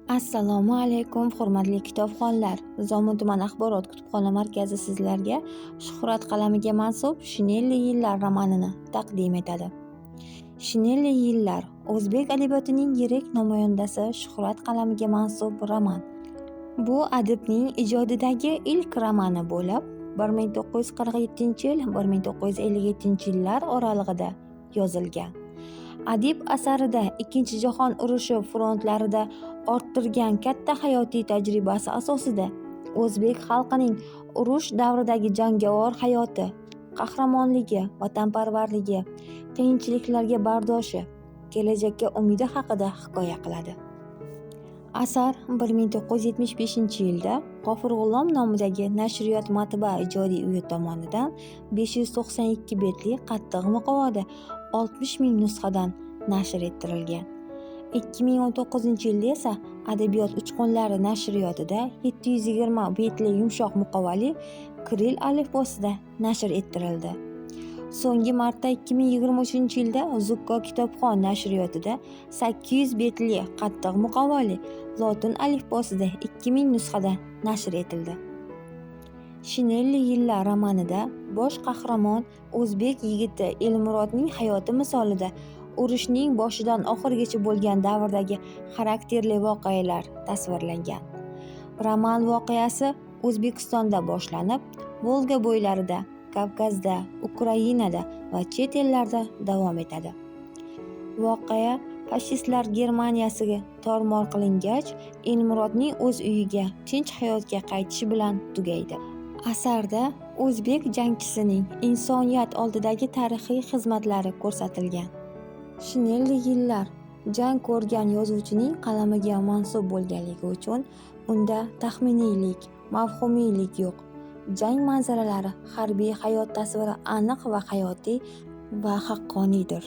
Assalomu alaykum, hurmatli kitobxonlar. Zomin tuman axborot kutubxona markazi sizlarga Shuhrat qalamiga mansub Shinelli yillar romanini taqdim etadi. Shinelli yillar o'zbek adabiyotining yirik namoyandasi Shuhrat qalamiga mansub roman. Bu adibning ijodidagi ilk romani bo'lib, 1947-1957-yillar oralig'ida yozilgan. Adib asarida Ikkinchi jahon urushi frontlarida orttirgan katta hayotiy tajribasi asosida o'zbek xalqining urush davridagi jangovar hayoti, qahramonligi, vatanparvarligi, qiyinchiliklarga bardoshi, kelajakka umidi haqida hikoya qiladi. Asar 1975-yilda G'ofur G'ulom nomidagi nashriyot matbaa ijodiy uyi tomonidan 592 betli qattiq muqovada 60 ming nusxadan nashr ettirilgan. 2019-yilda esa Adabiyot uchqunlari nashriyotida 720 betli yumshoq muqovali kiril alifbosida nashr ettirildi. So'nggi marta 2023-yilda Zukko kitobxon nashriyotida 800 betli qattiq muqovali lotin alifbosida 2000 nusxada nashr etildi. Shinelli yillar romanida bosh qahramon o'zbek yigiti Elmurodning hayoti misolida urushning boshidan oxirigacha bo'lgan davrdagi xarakterli voqealar tasvirlangan. Roman voqeasi O'zbekistonda boshlanib, Volga bo'ylarida, Kavkazda, Ukrainada va chet ellarda davom etadi. Voqea fashistlar Germaniyasiga tormor qilingach, Elmurodning o'z uyiga, tinch hayotga qaytishi bilan tugaydi. Asarda o'zbek jangchisining insoniyat oldidagi tarixiy xizmatlari ko'rsatilgan. Shinelli yillar jang ko'rgan yozuvchining qalamiga mansub bo'lganligi uchun unda taxminiylik, mavhumiylik yo'q. Jang manzaralari, harbiy hayot tasviri aniq va hayotiy va haqqoniydir.